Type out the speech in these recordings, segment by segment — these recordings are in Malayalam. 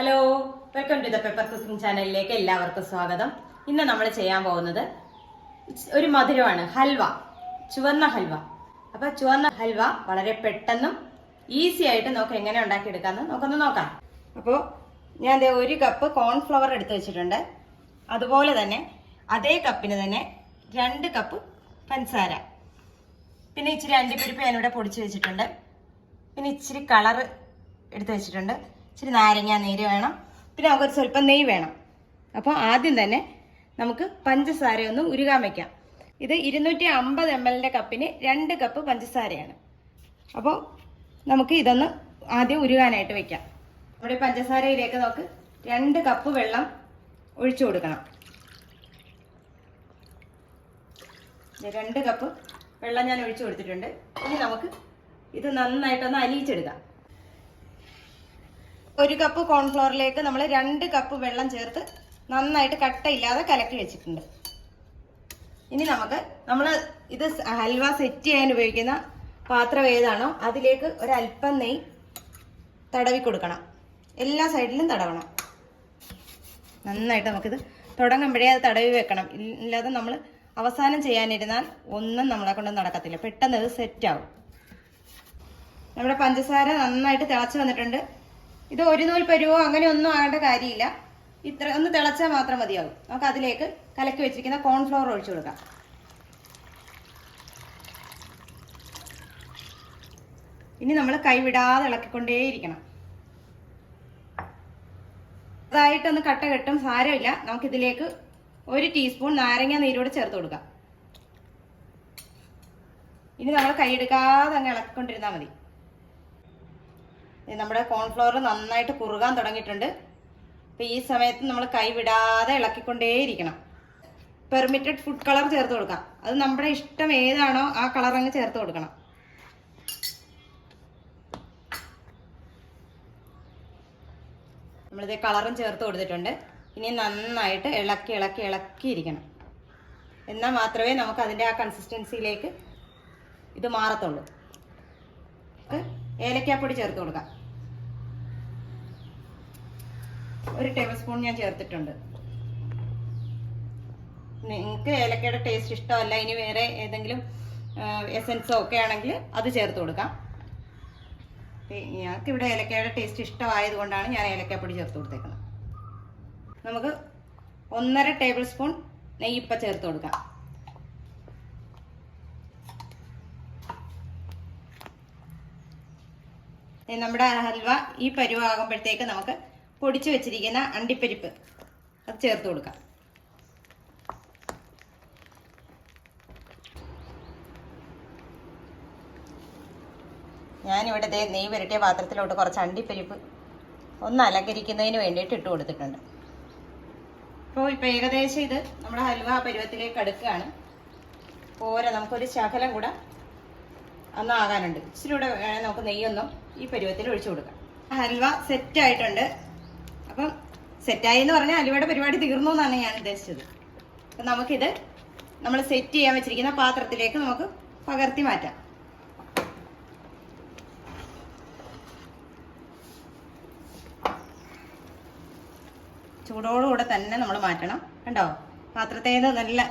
Hello, welcome to the pepper cooking ചാനലിലേക്ക് എല്ലാവർക്കും സ്വാഗതം. ഇന്ന് നമ്മൾ ചെയ്യാൻ പോകുന്നത് ഒരു മധുരമാണ്, ഹൽവ, ചുവന്ന ഹൽവ. അപ്പൊ ചുവന്ന ഹൽവ വളരെ പെട്ടെന്നും ഈസി ആയിട്ട് നമുക്ക് എങ്ങനെ ഉണ്ടാക്കിയെടുക്കാമെന്ന് നമുക്കൊന്ന് നോക്കാം. അപ്പോൾ ഞാൻ ഒരു കപ്പ് കോൺഫ്ലവർ എടുത്ത് വെച്ചിട്ടുണ്ട്. അതുപോലെ തന്നെ അതേ കപ്പിന് തന്നെ 2 കപ്പ് പഞ്ചസാര, പിന്നെ ഇച്ചിരി അണ്ടിപ്പരിപ്പ് ഞാനിവിടെ പൊടിച്ച് വെച്ചിട്ടുണ്ട്, പിന്നെ ഇച്ചിരി കളറ് എടുത്ത് വെച്ചിട്ടുണ്ട്, ഇച്ചിരി നാരങ്ങ നീര് വേണം, പിന്നെ നമുക്കൊരു സ്വല്പം നെയ്യ് വേണം. അപ്പോൾ ആദ്യം തന്നെ നമുക്ക് പഞ്ചസാര ഒന്ന് ഉരുകാൻ വയ്ക്കാം. ഇത് 250 ml കപ്പിന് 2 കപ്പ് പഞ്ചസാരയാണ്. അപ്പോൾ നമുക്ക് ഇതൊന്ന് ആദ്യം ഉരുകാനായിട്ട് വെക്കാം. നമ്മുടെ പഞ്ചസാരയിലേക്ക് നമുക്ക് 2 കപ്പ് വെള്ളം ഒഴിച്ചു കൊടുക്കണം. 2 കപ്പ് വെള്ളം ഞാൻ ഒഴിച്ചു കൊടുത്തിട്ടുണ്ട്. ഇനി നമുക്ക് ഇത് നന്നായിട്ടൊന്ന് അലിയിച്ചെടുക്കാം. 1 കപ്പ് കോൺഫ്ലവറിലേക്ക് നമ്മൾ 2 കപ്പ് വെള്ളം ചേർത്ത് നന്നായിട്ട് കട്ടയില്ലാതെ കലക്കി വെച്ചിട്ടുണ്ട്. ഇനി നമ്മൾ ഇത് ഹൽവ സെറ്റ് ചെയ്യാൻ ഉപയോഗിക്കുന്ന പാത്രം ഏതാണോ അതിലേക്ക് ഒരല്പം നെയ്യ് തടവി കൊടുക്കണം. എല്ലാ സൈഡിലും തടവണം. നന്നായിട്ട് നമുക്കിത് തുടങ്ങുമ്പോഴേ അത് തടവി വെക്കണം. ഇല്ലാതെ നമ്മൾ അവസാനം ചെയ്യാനിരുന്നാൽ ഒന്നും നമ്മളെ കൊണ്ട് നടക്കത്തില്ല. പെട്ടെന്ന് ഇത് സെറ്റാവും. നമ്മുടെ പഞ്ചസാര നന്നായിട്ട് തിളച്ച് വന്നിട്ടുണ്ട്. ഇത് ഒരു നൂൽ പരുവോ അങ്ങനെ ഒന്നും ആകേണ്ട കാര്യമില്ല. ഇത്ര ഒന്ന് തിളച്ചാൽ മാത്രം മതിയാവും. നമുക്ക് അതിലേക്ക് കലക്കി വെച്ചിരിക്കുന്ന കോൺഫ്ലവർ ഒഴിച്ചു കൊടുക്കാം. ഇനി നമ്മൾ കൈവിടാതെ ഇളക്കിക്കൊണ്ടേയിരിക്കണം. അതായിട്ടൊന്ന് കട്ട കെട്ടും, സാരമില്ല. നമുക്കിതിലേക്ക് 1 ടീസ്പൂൺ നാരങ്ങ നീരോട് ചേർത്ത് കൊടുക്കാം. ഇനി നമ്മൾ കൈയെടുക്കാതെ അങ്ങ് ഇളക്കിക്കൊണ്ടിരുന്നാൽ മതി. നമ്മുടെ കോൺഫ്ലവർ നന്നായിട്ട് കുറുകാൻ തുടങ്ങിയിട്ടുണ്ട്. അപ്പോൾ ഈ സമയത്ത് നമ്മൾ കൈവിടാതെ ഇളക്കിക്കൊണ്ടേയിരിക്കണം. പെർമിറ്റഡ് ഫുഡ് കളർ ചേർത്ത് കൊടുക്കാം. അത് നമ്മുടെ ഇഷ്ടം ഏതാണോ ആ കളർ അങ്ങ് ചേർത്ത് കൊടുക്കണം. നമ്മളിത് കളറും ചേർത്ത് കൊടുത്തിട്ടുണ്ട്. ഇനി നന്നായിട്ട് ഇളക്കിയിരിക്കണം. എന്നാൽ മാത്രമേ നമുക്ക് അതിൻ്റെ ആ കൺസിസ്റ്റൻസിയിലേക്ക് ഇത് മാറത്തുള്ളൂ. ഏലക്കാപ്പൊടി ചേർത്ത് കൊടുക്കാം. 1 ടേബിൾ സ്പൂൺ ഞാൻ ചേർത്തിട്ടുണ്ട്. നിങ്ങൾക്ക് ഏലക്കയുടെ ടേസ്റ്റ് ഇഷ്ടമല്ല, ഇനി വേറെ ഏതെങ്കിലും എസൻസോ ഒക്കെ ആണെങ്കിൽ അത് ചേർത്ത് കൊടുക്കാം. ഞങ്ങൾക്കിവിടെ ഏലക്കയുടെ ടേസ്റ്റ് ഇഷ്ടമായതുകൊണ്ടാണ് ഞാൻ ഏലക്കാപ്പൊടി ചേർത്ത് കൊടുത്തേക്കുന്നത്. നമുക്ക് 1.5 ടേബിൾ സ്പൂൺ നെയ്യ് ഇപ്പം ചേർത്ത് കൊടുക്കാം. നമ്മുടെ ഹൽവ ഈ പരുവാകുമ്പോഴത്തേക്ക് നമുക്ക് പൊടിച്ചു വെച്ചിരിക്കുന്ന അണ്ടിപ്പരിപ്പ് അത് ചേർത്ത് കൊടുക്കാം. ഞാനിവിടെ നെയ്യ് പുരട്ടിയ പാത്രത്തിലോട്ട് കുറച്ച് അണ്ടിപ്പരിപ്പ് ഒന്ന് അലങ്കരിക്കുന്നതിന് വേണ്ടിയിട്ട് ഇട്ട് കൊടുത്തിട്ടുണ്ട്. ഇപ്പോൾ ഏകദേശം ഇത് നമ്മുടെ ഹൽവ പരുവത്തിലേക്ക് അടുക്കുകയാണ്. പോരെ, നമുക്കൊരു ശകലം കൂടെ ഒന്നാകാനുണ്ട്. ഇച്ചിരി കൂടെ വേണേൽ നമുക്ക് നെയ്യൊന്നും ഈ പരുവത്തിൽ ഒഴിച്ചു കൊടുക്കാം. ഹൽവ സെറ്റായിട്ടുണ്ട്. അപ്പം സെറ്റായി എന്ന് പറഞ്ഞാൽ ഹൽവയുടെ പരിപാടി തീർന്നു എന്നാണ് ഞാൻ ഉദ്ദേശിച്ചത്. അപ്പം നമുക്കിത് നമ്മൾ സെറ്റ് ചെയ്യാൻ വെച്ചിരിക്കുന്ന പാത്രത്തിലേക്ക് നമുക്ക് പകർത്തി മാറ്റാം. ചൂടോടുകൂടെ തന്നെ നമ്മൾ മാറ്റണം. കണ്ടോ, പാത്രത്തിൽ നിന്ന് നല്ല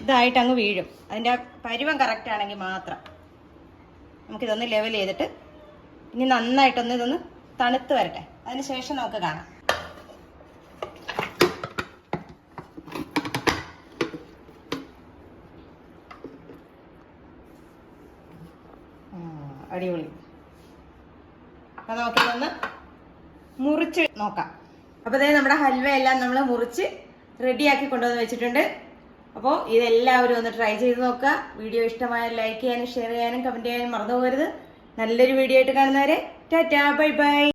ഇതായിട്ട് അങ്ങ് വീഴും. അതിൻ്റെ പരുവം കറക്റ്റ് ആണെങ്കിൽ മാത്രം നമുക്കിതൊന്ന് ലെവൽ ചെയ്തിട്ട് ഇനി നന്നായിട്ടൊന്ന് ഇതൊന്ന് തണുത്ത് വരട്ടെ. അതിന് ശേഷം നമുക്ക് കാണാം. അടിപൊളി. അപ്പം നമുക്കിതൊന്ന് മുറിച്ച് നോക്കാം. അപ്പോൾ ഇതേ നമ്മുടെ ഹൽവ എല്ലാം നമ്മൾ മുറിച്ച് റെഡിയാക്കി കൊണ്ടുവന്ന് വെച്ചിട്ടുണ്ട്. അപ്പോൾ ഇതെല്ലാവരും ഒന്ന് ട്രൈ ചെയ്ത് നോക്കുക. വീഡിയോ ഇഷ്ടമായാൽ ലൈക്ക് ചെയ്യാനും ഷെയർ ചെയ്യാനും കമൻറ്റ് ചെയ്യാനും മറന്നു പോകരുത്. നല്ലൊരു വീഡിയോ ആയിട്ട് കാണുന്നവരെ ടാറ്റാ, ബൈ ബൈ.